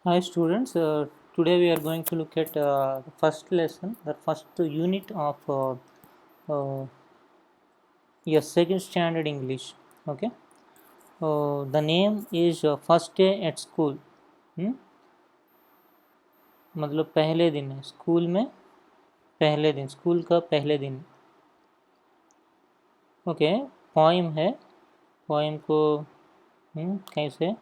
Hi students, today we are going to look at the first lesson, the first unit of yes, second standard English. Okay, the name is first day at school. हम्म, मतलब पहले दिन है school में, पहले दिन school का पहले दिन. ओके, पोइम है. पोइम को कैसे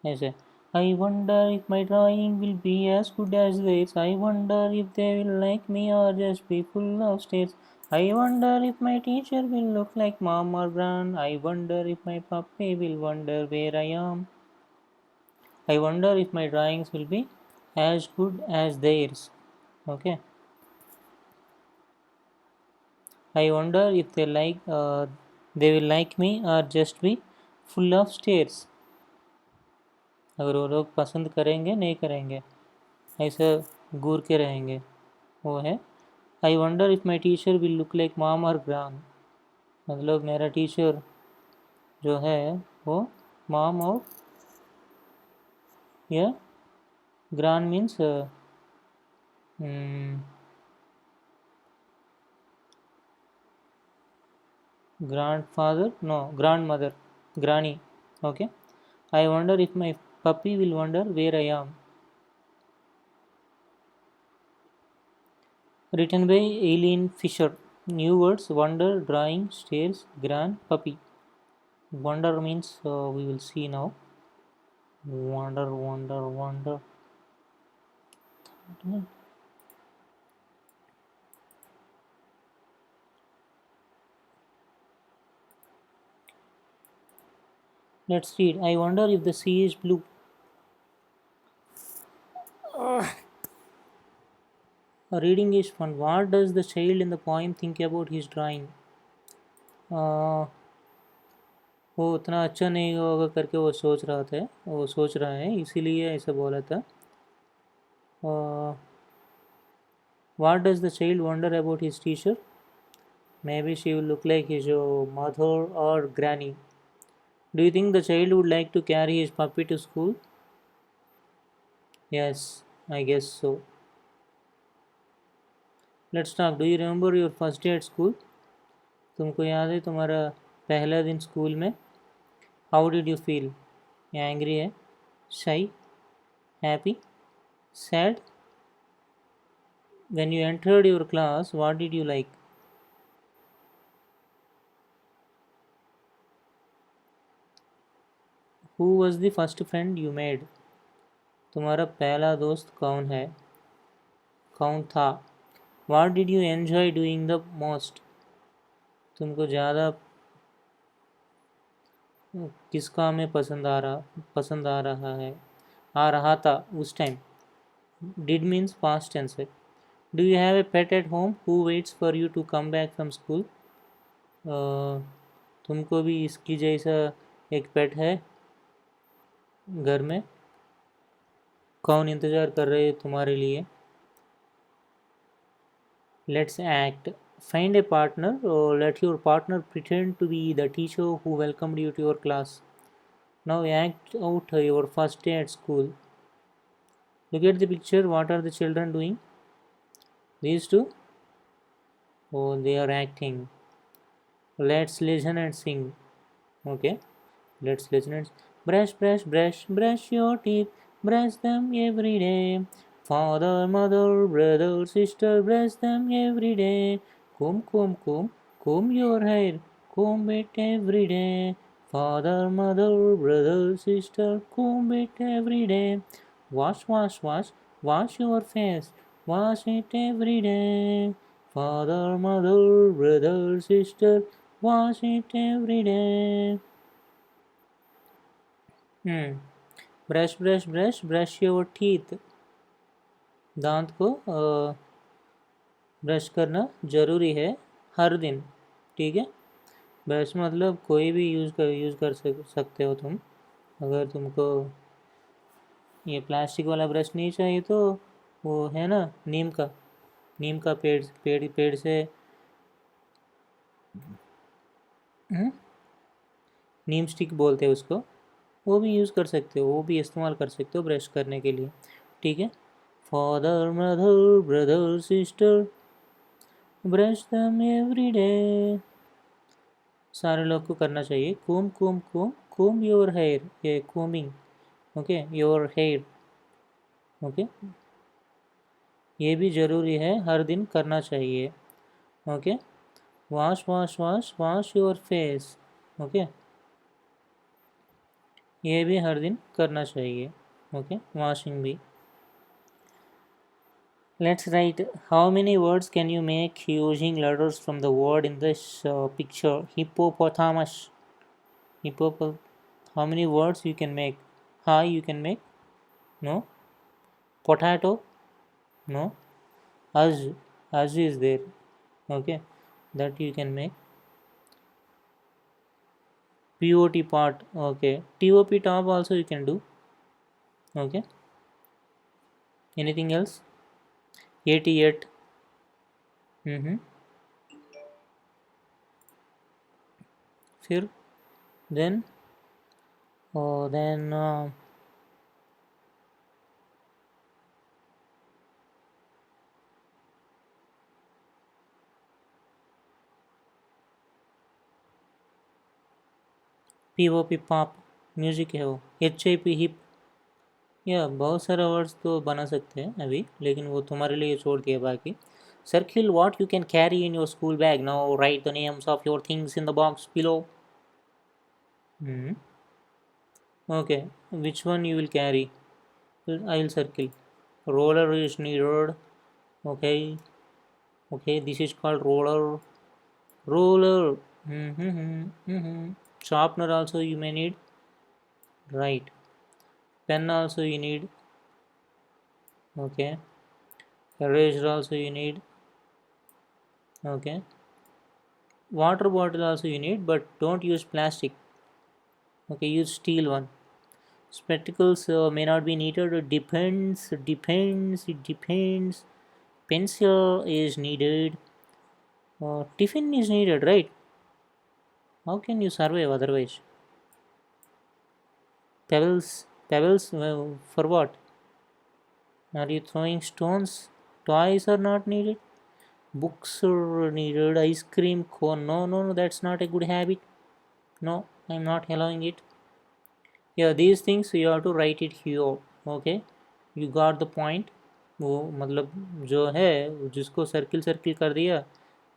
ऐसे I wonder if my drawing will be as good as theirs. I wonder if they will like me or just be full of stares. I wonder if my teacher will look like mom or gran. I wonder if my puppy will wonder where I am. I wonder if my drawings will be as good as theirs. Okay. I wonder if they will like me or just be full of stares. अगर वो लोग पसंद करेंगे नहीं करेंगे, ऐसा घूर के रहेंगे, वो है I wonder if my teacher will look like mom और ग्रान. मतलब मेरा टीचर जो है वो मॉम और या gran means grand father, no grand mother, granny. Okay, I wonder if my puppy will wonder where I am. Written by Eileen Fisher. New words: wonder, drawing, stairs, gran, puppy. Wonder means we will see now. Wonder, wonder, wonder. Let's read. I wonder if the sea is blue. Reading is fun. What does the child in the poem think about his drawing? वो उतना अच्छा नहीं होगा करके वो सोच रहा है, इसीलिए ऐसा बोला था. What does the child wonder about his teacher? Maybe she will look like his mother or granny. Do you think the child would like to carry his puppy to school? Yes, I guess so. Let's talk. Do you remember your first day at school? तुमको याद है तुम्हारा पहला दिन school में? How did you feel? Angry है, shy, happy, sad? When you entered your class, what did you like? Who was the first friend you made? तुम्हारा पहला दोस्त कौन है? कौन था? What did you enjoy doing the most? तुमको ज़्यादा किस काम में पसंद आ रहा था उस time. Did means past tense है. Do you have a pet at home who waits for you to come back from school? तुमको भी इसकी जैसा एक पेट है घर में, कौन इंतज़ार कर रहे हैं तुम्हारे लिए? Let's act. Find a partner or let your partner pretend to be the teacher who welcomed you to your class. Now act out your first day at school. Look at the picture. What are the children doing? These two? Oh, they are acting. Let's listen and sing. Okay. Let's listen and brush, brush, brush, brush your teeth. Brush them every day. Father, mother, brother, sister, brush them every day. Comb, comb, comb, comb your hair. Comb it every day. Father, mother, brother, sister, comb it every day. Wash, wash, wash, wash your face. Wash it every day. Father, mother, brother, sister, wash it every day. Brush brush brush brush your teeth. दांत को brush करना ज़रूरी है हर दिन. ठीक है. Brush मतलब कोई भी यूज़ कर सकते हो तुम. अगर तुमको ये प्लास्टिक वाला ब्रश नहीं चाहिए तो वो है ना नीम का पेड़ से नीम स्टिक बोलते हैं उसको. वो भी यूज़ कर सकते हो, वो भी इस्तेमाल कर सकते हो ब्रश करने के लिए। ठीक है, father mother brother sister brush them every day, सारे लोग को करना चाहिए। Comb comb comb comb your hair, ये combing, okay, your hair, okay, ये भी ज़रूरी है, हर दिन करना चाहिए। Okay, wash wash wash wash your face, okay, ये भी हर दिन करना चाहिए। ओके, वॉशिंग भी। Let's write how many words can you make using letters from the word in this picture? Hippopotamus. Hippopot. How many words you can make? Hi, you can make? No. Potato? No. Us. Us is there. Okay. That you can make. POT part. Okay. TOP top also you can do. Okay. Anything else? 88. Mm-hmm. फिर then then POP pop music है वो। HIP hip, या बहुत सारे words तो बना सकते हैं अभी, लेकिन वो तुम्हारे लिए छोड़ दिया बाकी। Circle what you can carry in your school bag, now right the names of your things in the box below. Okay, which one you will carry? I will circle. Roller is needed. Okay, okay, this is called roller. Roller. Sharpener also you may need. Right. Pen also you need. Okay. Eraser also you need. Okay. Water bottle also you need, but don't use plastic. Okay, use steel one. Spectacles may not be needed. It depends. It depends. It depends. Pencil is needed. Tiffin is needed, right? How can you survive otherwise? Pebbles. Pebbles for what? Are you throwing stones? Toys are not needed. Books are needed. Ice cream cone. No, no, no. That's not a good habit. No, I'm not allowing it. Yeah, these things you have to write it here. Okay, you got the point. वो मतलब जो है, जिसको circle circle कर दिया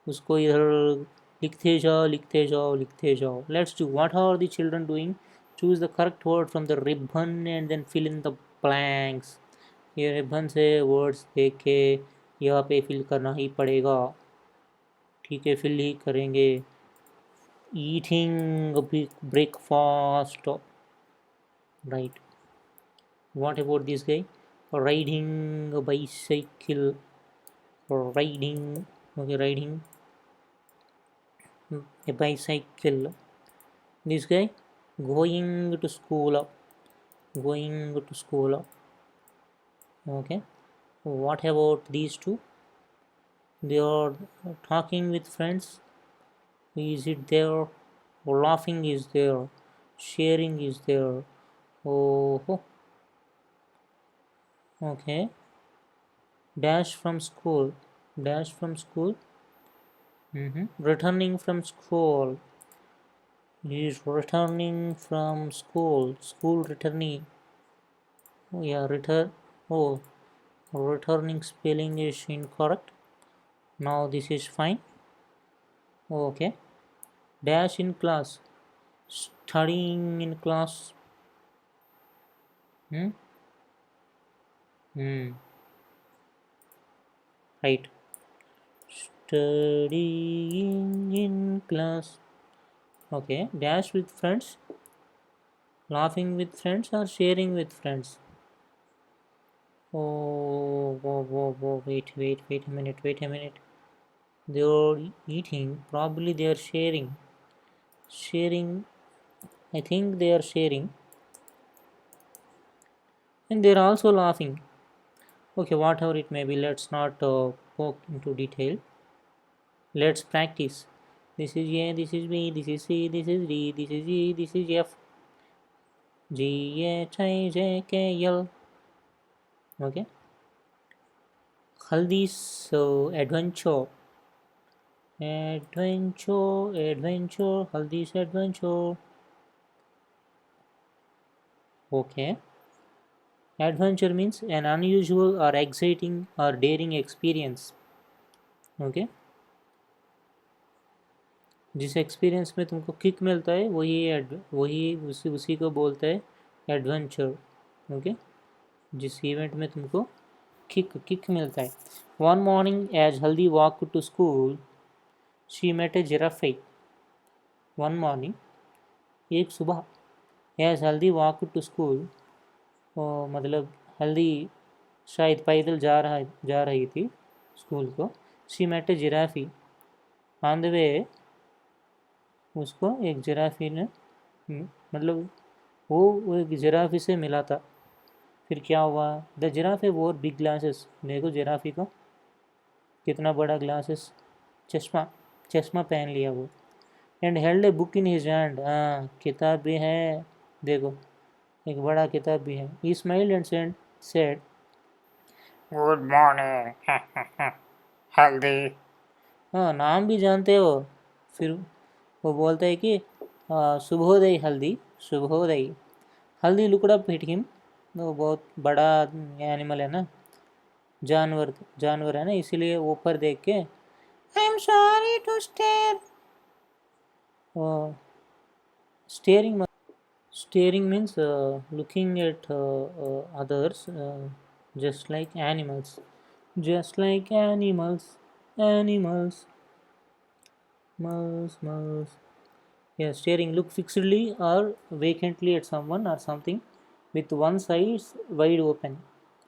उसको इधर लिखते जाओ लिखते जाओ लिखते जाओ। Let's do what are the children doing, choose the correct word from the ribbon and then fill in the blanks. ये रिबन से वर्ड्स देख के यहाँ पे फिल करना ही पड़ेगा। ठीक है, फिल ही करेंगे। Eating breakfast, right. What about this guy? Riding a bicycle. Riding. Okay, riding a bicycle. This guy going to school. Going to school. Okay. What about these two? They are talking with friends. Is it there? Laughing is there. Sharing is there. Oh, okay. Dash from school. Dash from school. Returning from school. He is returning from school. School returning. Oh, yeah, return. Oh, returning spelling is incorrect. Now this is fine. Okay. Dash in class. Studying in class. Hmm. Hmm. Right. Studying in class. Okay. Dash with friends. Laughing with friends or sharing with friends. Oh, whoa, whoa, whoa, wait a minute, wait a minute. They're eating, probably they are sharing. Sharing, I think they are sharing. And they're also laughing. Okay, whatever it may be, let's not poke into detail. Let's practice. This is A, this is B, this is C, this is D, this is E, this is F. GHIJKL. Okay. Haldi's adventure. Adventure. Haldi's adventure. Okay. Adventure means an unusual or exciting or daring experience. Okay. जिस experience में तुमको kick मिलता है वही उसी को बोलते हैं एडवेंचर. ओके. जिस इवेंट में तुमको किक मिलता है. One morning as Haldi walk to school she met a giraffe. One morning एक सुबह as Haldi walk to school मतलब हल्दी शायद पैदल जा रही थी स्कूल को. She met a giraffe. On the way उसको एक जिराफी ने मतलब वो एक जिराफी से मिला था. फिर क्या हुआ. द जिराफे वोर बिग ग्लासेस. देखो जिराफी को कितना बड़ा ग्लासेस चश्मा पहन लिया वो. And held a book in his hand. हाँ किताब भी है. देखो एक बड़ा किताब भी है. ही smiled and said good morning हल्दी. हाँ नाम भी जानते हो. फिर वो बोलता है कि शुभोदय हल्दी. शुभोदय. हल्दी लुकड अप हिट हिम. वो बहुत बड़ा एनिमल है ना. जानवर है ना इसीलिए ऊपर देख के I am sorry to stare. Staring means looking at others just like animals. Just like animals. Mouse. Yeah, staring. Look fixedly or vacantly at someone or something with one side wide open.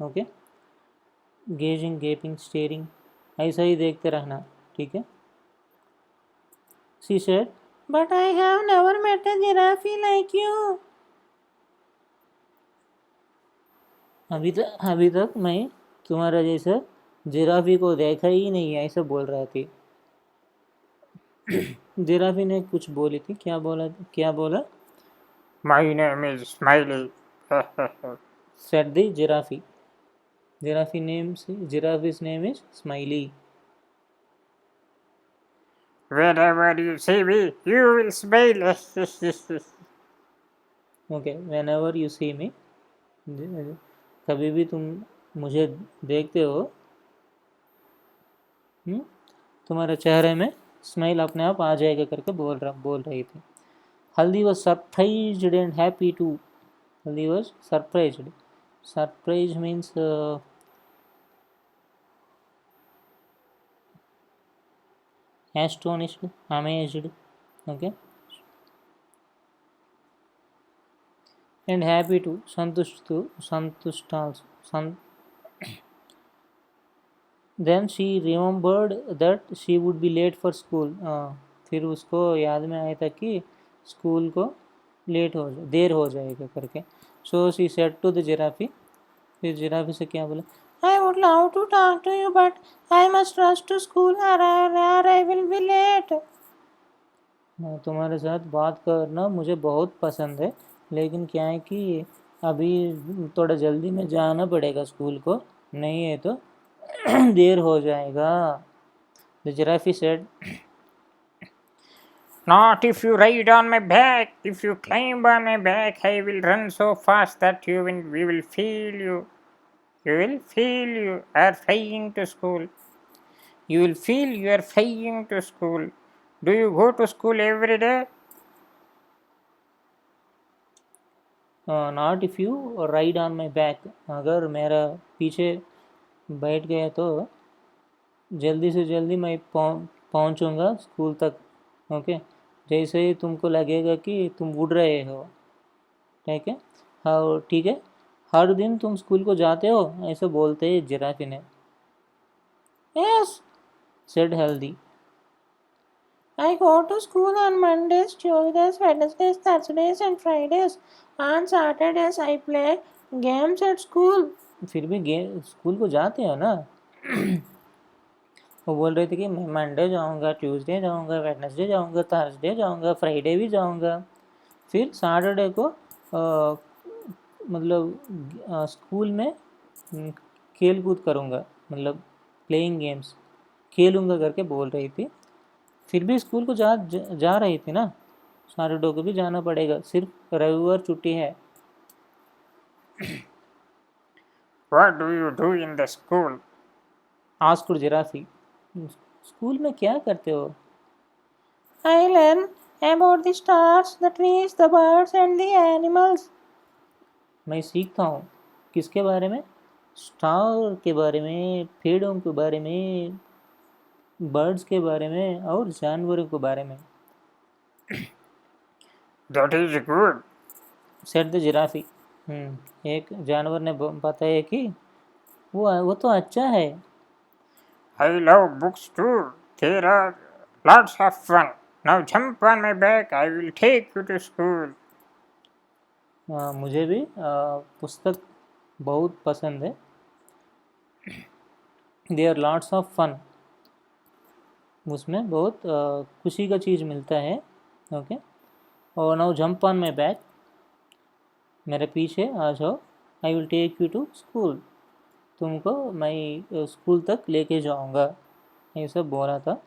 Okay. Gazing, gaping, staring. ऐसा ही देखते रहना. ठीक है. She said, but I have never met a giraffe like you. अभी तक मैं तुम्हारा जैसा जिराफी को देखा ही नहीं है. ऐसा बोल रहा थी. जिराफी ने कुछ बोली थी. क्या बोला. My name is Smiley. said the giraffe. Giraffe's name is Smiley. Whenever you see me, you will smile. Okay, whenever you see me. कभी भी तुम मुझे देखते हो तुम्हारे चेहरे में स्माइल अपने आप आ जाएगा करके बोल रही थी. Haldi was surprised and happy too. Haldi was surprised. Surprise means astonished, amazed. Okay. And happy to. संतुष्ट also. Then she remembered that she would be late for school. फिर उसको याद में आया था कि स्कूल को देर हो जाएगा करके. So she said to the giraffe. फिर जिराफी से क्या बोला. I would love to talk to you but I must rush to school or I will be late. तुम्हारे साथ बात करना मुझे बहुत पसंद है लेकिन क्या है कि अभी थोड़ा जल्दी में जाना पड़ेगा स्कूल को. नहीं है तो देर हो जाएगा. The giraffe said, not if you ride on my back. If you climb on my back, I will run so fast that we will feel you. You will feel you are flying to school. You will feel you are flying to school. Do you go to school every day? Not if you ride on my back. अगर मेरा पीछे बैठ गया तो जल्दी से जल्दी मैं पहुंचूंगा स्कूल तक. ओके. जैसे ही तुमको लगेगा कि तुम उड़ रहे हो. ठीक है. हाँ ठीक है. हर दिन तुम स्कूल को जाते हो ऐसा बोलते हैं जिराफी ने. Yes said healthy. I go to school on Mondays, Tuesdays, Wednesdays, Thursdays and Fridays. On Saturdays I play games at school. फिर भी स्कूल को जाते हो ना. वो बोल रहे थे कि मैं मंडे जाऊंगा, ट्यूसडे जाऊंगा, वेडनेसडे जाऊंगा, थर्सडे जाऊंगा, फ्राइडे भी जाऊंगा. फिर सैटरडे को मतलब स्कूल में खेल कूद करूँगा, मतलब प्लेइंग गेम्स, खेलूँगा करके बोल रही थी। फिर भी स्कूल को जा रही थी ना, सैटरडे को भी जाना पड़ेगा, सिर्फ रविवार छुट्टी है। What do you do in the school? Asked जिराफी। School में क्या करते हो? I learn about the stars, the trees, the birds and the animals. मैं सीखता हूँ किसके बारे में? स्टार के बारे में, पेड़ों के बारे में, बर्ड्स के बारे में और जानवरों के बारे में। That is good. Said the giraffe. एक जानवर ने बताया कि वो तो अच्छा है। I love books too. There are lots of fun. Now jump on my back. I will take you to school. मुझे भी पुस्तक बहुत पसंद है। देयर लॉट्स ऑफ फन, उसमें बहुत खुशी का चीज़ मिलता है। ओके, और now jump on my back, मेरे पीछे आ जाओ। I will take you to school, तुमको मैं स्कूल तक लेके जाऊंगा, ये सब बोला था।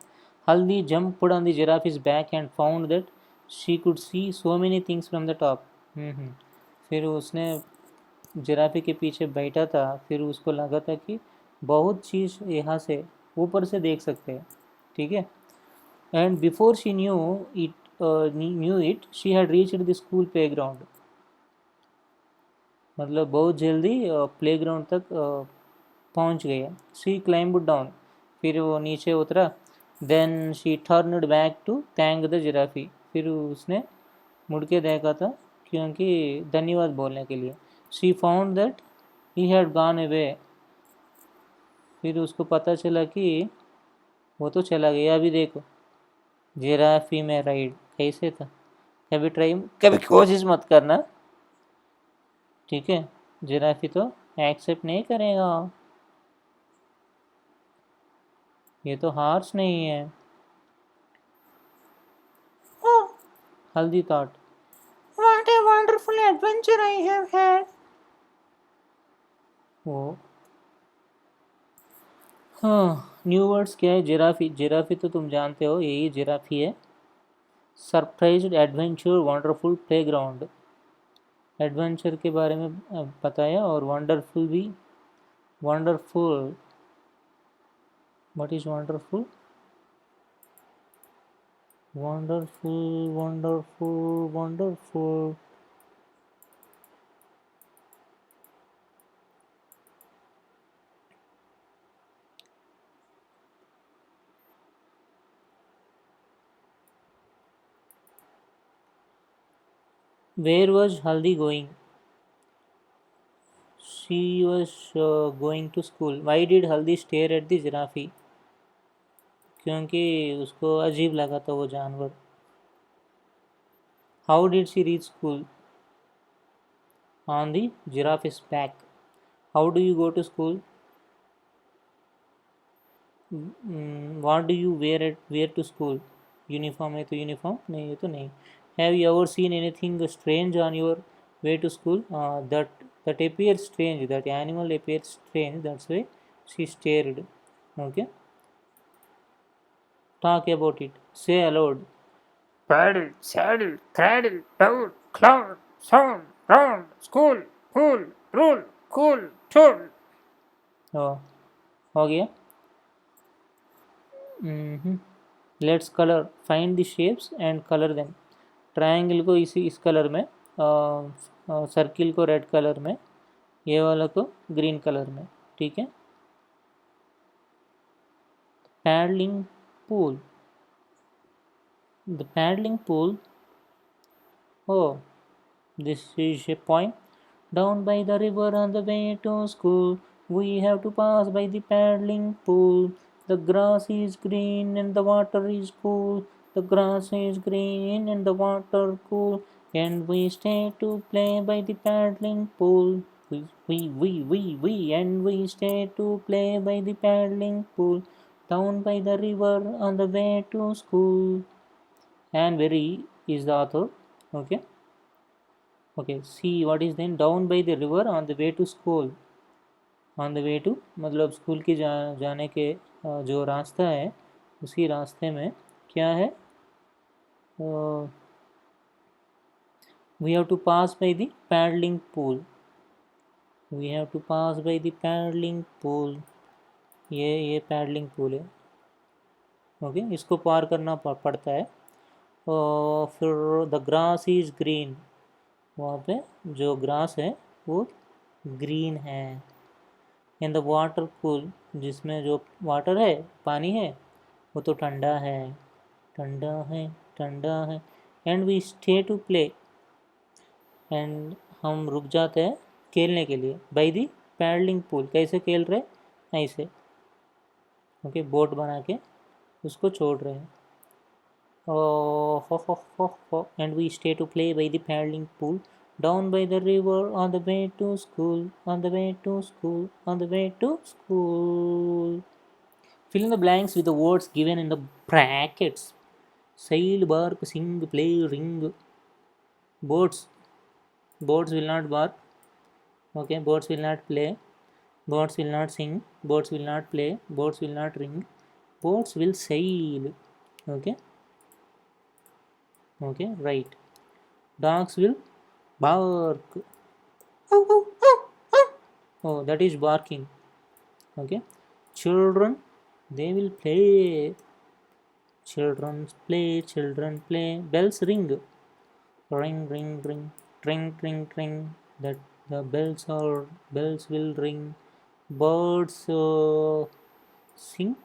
Haldi jumped on the giraffe's back and found that she could see so many things from the top. फिर उसने जिराफी के पीछे बैठा था, फिर उसको लगा था कि बहुत चीज़ यहाँ से ऊपर से देख सकते हैं, ठीक है। And before she knew it she had reached the school play ground, मतलब बहुत जल्दी प्ले ग्राउंड तक पहुंच गया। शी क्लाइम्ब डाउन, फिर वो नीचे उतरा। Then she turned back to thank the giraffe, फिर उसने मुड़ के देखा था क्योंकि धन्यवाद बोलने के लिए। She found that he had gone away, फिर उसको पता चला कि वो तो चला गया। अभी देखो जिराफी में राइड कैसे था, कभी कोशिश मत करना, ठीक है। जिराफी तो एक्सेप्ट नहीं करेगा, ये तो हार्स नहीं है। Oh, हल्दी thought, what a wonderful adventure I have had. वो हाँ, न्यू वर्ड्स क्या है? जिराफी, जिराफी तो तुम जानते हो, यही जिराफी है। Surprised, adventure, wonderful, playground, adventure के बारे में बताया, और वंडरफुल भी। Wonderful, what is wonderful? Wonderful, wonderful, wonderful. Where was Haldi going? She was going to school. Why did हल्दी stare at the जिराफी? क्योंकि उसको अजीब लगा था वो जानवर। How did she reach school? On the giraffe's back. How do you go to school? What do you wear to school? Uniform है तो यूनिफॉर्म, नहीं है तो नहीं। Have you ever seen anything strange on your way to school? That appears strange, that animal appears strange, that's why she stared. Okay, talk about it, say aloud. Paddle, saddle, cradle, toad, cloud, sound, round, school, pool, rule, cool, tool. Oh, हो गया। Let's colour, find the shapes and colour them. Triangle को इस colour में, circle को red colour में, ये वाला को ग्रीन कलर में, ठीक है। Paddling pool, the paddling pool, oh, this is a point. Down by the river on the way to school, we have to pass by the paddling pool. The grass is green and the water is cool. The grass is green and the water cool. And we stay to play by the paddling pool. And we stay to play by the paddling pool. Down by the river on the way to school. And very is the author. Okay. Okay, see what is then down by the river on the way to school. On the way to मतलब school की जाने के जो रास्ता है उसी रास्ते में क्या है, we have to pass by the paddling pool, we have to pass by the paddling pool, ये पैडलिंग पूल है। ओके, इसको पार करना पड़ता है। फिर द ग्रास इज ग्रीन, वहाँ पे जो ग्रास है वो ग्रीन है। इन द वाटर कूल, जिसमें जो वाटर है पानी है वो तो ठंडा है, ठंडा है, ठंडा है। And we stay to play, and हम रुक जाते हैं खेलने के लिए। बाई दी पैडलिंग पूल, कैसे खेल रहे ऐसे, ओके, बोट बना के उसको छोड़ रहे हैं। And we stay to play by the paddling pool down by the river on the way to school, on the way to school, on the way to school. Fill in the blanks with the words given in the brackets. Sail, bark, sing, play, ring. Birds. Birds will not bark. Okay, birds will not play. Birds will not sing. Birds will not play. Birds will not ring. Birds will sail. Okay. Okay, right. Dogs will bark. Oh, that is barking. Okay. Children, they will play. Children play. Children play. Bells ring. Ring, ring, ring. Ring, ring, ring. That the bells will ring. Birds sing.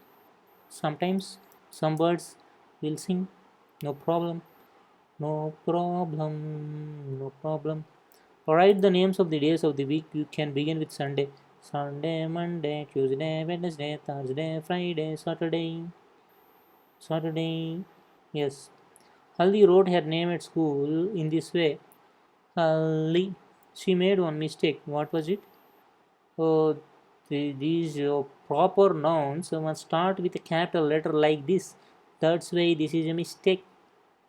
Sometimes some birds will sing. No problem. No problem. No problem. Write the names of the days of the week. You can begin with Sunday. Sunday, Monday, Tuesday, Wednesday, Thursday, Friday, Saturday. Saturday. Yes. Haldi wrote her name at school in this way. Haldi. She made one mistake. What was it? Oh, these proper nouns must start with a capital letter like this. That's why this is a mistake.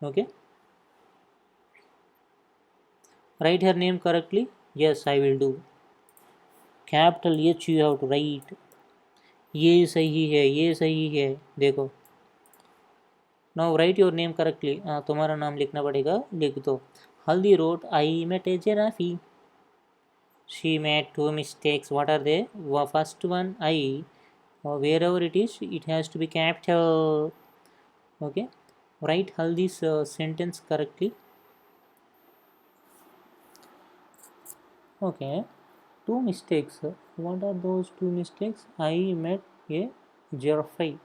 Okay. Write her name correctly. Yes, I will do. Capital H you have to write. ये सही है, ये सही है, देखो। Now write your name correctly, तुम्हारा नाम लिखना पड़ेगा, लिख दो। Haldi wrote I met a giraffe, she made two mistakes, what are they? First one I, wherever it is, it has to be capital. Okay, write Haldi's sentence correctly. Okay, two mistakes. What are those two mistakes? I met a giraffe.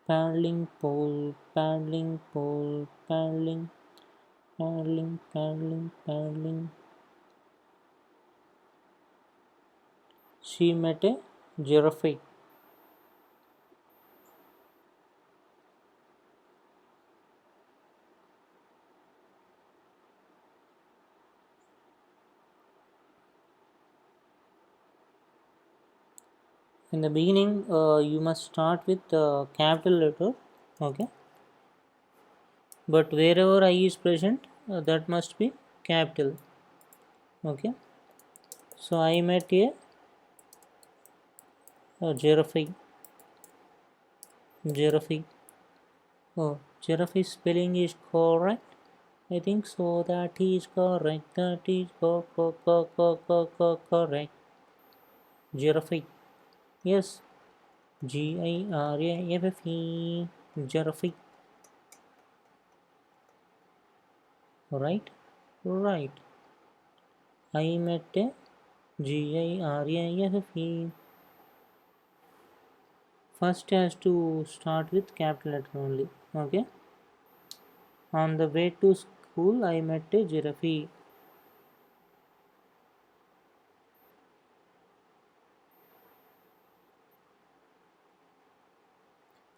Paddling pole, paddling pole, paddling, paddling, paddling, paddling. She met a giraffe. In the beginning, you must start with capital letter, okay? But wherever I is present, that must be capital, okay? So I met a giraffe. Giraffe. Oh, giraffe spelling is correct. I think so. That is correct. That is correct. Giraffe. Yes. Giraffe. Giraffe. Right? Right. I met a giraffe. First has to start with capital letter only. Okay. On the way to school, I met a giraffe.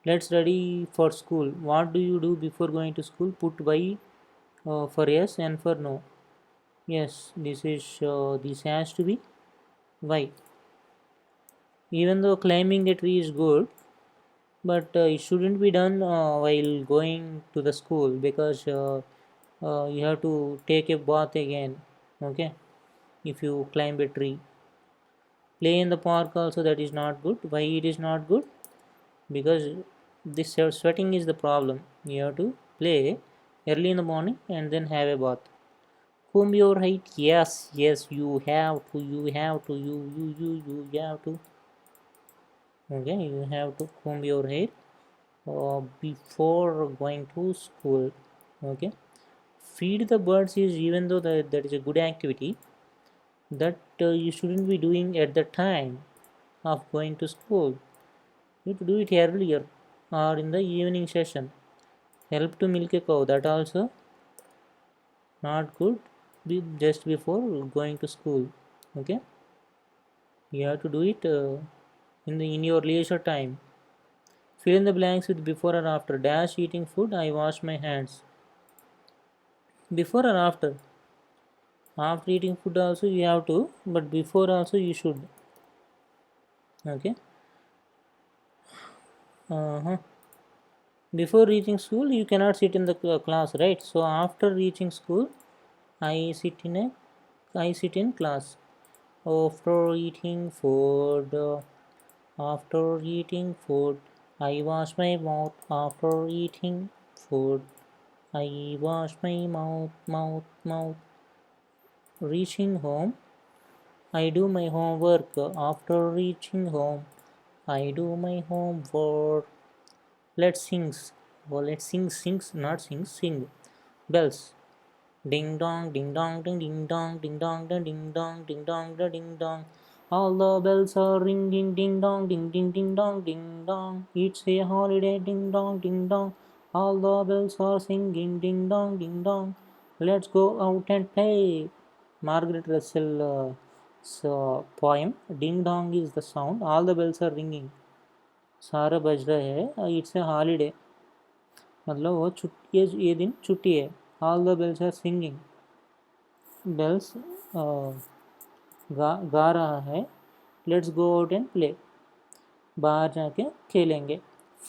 Let's ready for school. What do you do before going to school? Put Y for yes and for no. Yes, this has to be Y. Even though climbing a tree is good, but it shouldn't be done while going to the school, because you have to take a bath again. Okay, if you climb a tree, play in the park also, that is not good. Why it is not good? Because this sweating is the problem. You have to play early in the morning and then have a bath. Comb your hair. Yes, yes, you have to. You have to. You have to. Okay, you have to comb your hair before going to school. Okay, feed the birds is, even though that is a good activity, that you shouldn't be doing at the time of going to school. You have to do it earlier or in the evening session. Help to milk a cow, that also not good. Just before going to school. Okay, you have to do it in your leisure time. Fill in the blanks with before or after. Dash eating food. I wash my hands. Before or after? After eating food also you have to, but before also you should. Okay. Uh-huh. Before reaching school you cannot sit in the class, right? So after reaching school, I sit in a I sit in class. After eating food, after eating food, I wash my mouth. After eating food, I wash my mouth. Reaching home, I do my homework. After reaching home, I do my homework. Let's sing. Oh, let's sing, not sing. Bells. Ding dong, ding dong, ding dong, ding dong, ding dong, ding dong. All the bells are ringing, ding dong, ding dong, ding dong. It's a holiday, ding dong. All the bells are singing, ding dong. Let's go out and play. Margaret Russell poem. Ding dong is the sound. All the bells are ringing. सारा बज रहा है. It's a holiday. मतलब वो छुट्टी, ये दिन छुट्टी है. All the bells are singing. Bells गा रहा है. Let's go out and play. बाहर जाके खेलेंगे.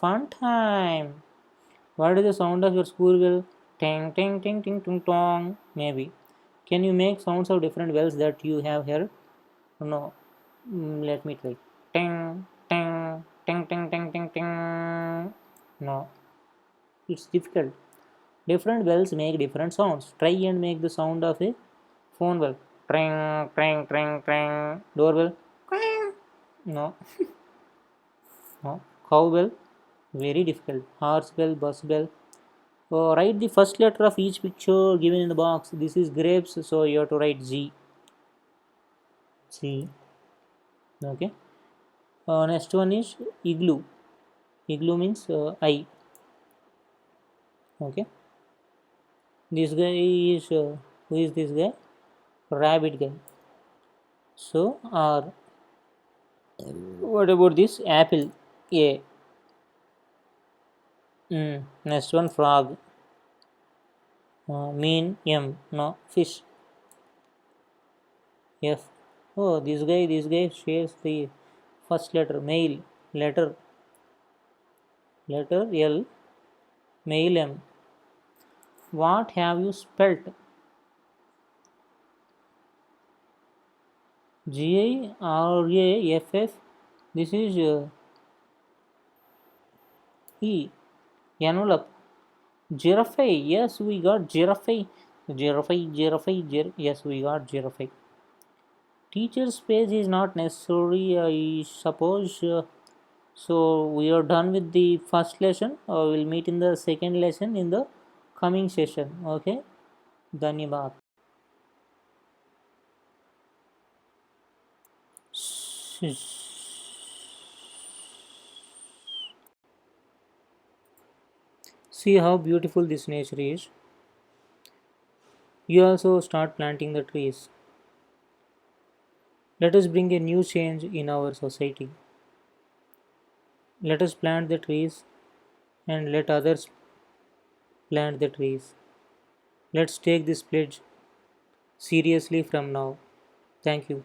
Fun time. What is the sound of your school bell? Ting ting ting ting ting tong. Maybe. Can you make sounds of different bells that you have heard? No. Let me try. Ting ting ting ting ting ting ting. No. It's difficult. Different bells make different sounds. Try and make the sound of a phone bell. Tring, tring, tring, tring. Doorbell. Quing. No, no. Cowbell. Very difficult. Horse bell, bus bell. Write the first letter of each picture given in the box. This is grapes, so you have to write Z. Z. Okay. Next one is igloo. Igloo means I. Okay. This guy is who is this guy? Rabbit guy. So R. What about this apple? A. Next one frog. Mean M. No fish. F. Oh, this guy shares the first letter. Male. Letter L. Male M. What have you spelt? Giraff. This is E. Envelope. Giraffe. Yes, we got giraffe. Yes, we got giraffe. Teacher's page is not necessary, I suppose. So we are done with the first lesson. We'll meet in the second lesson in the coming session. Okay. Dhanyabad. See how beautiful this nature is. You also start planting the trees. Let us bring a new change in our society. Let us plant the trees and let others plant the trees. Let's take this pledge seriously from now. Thank you.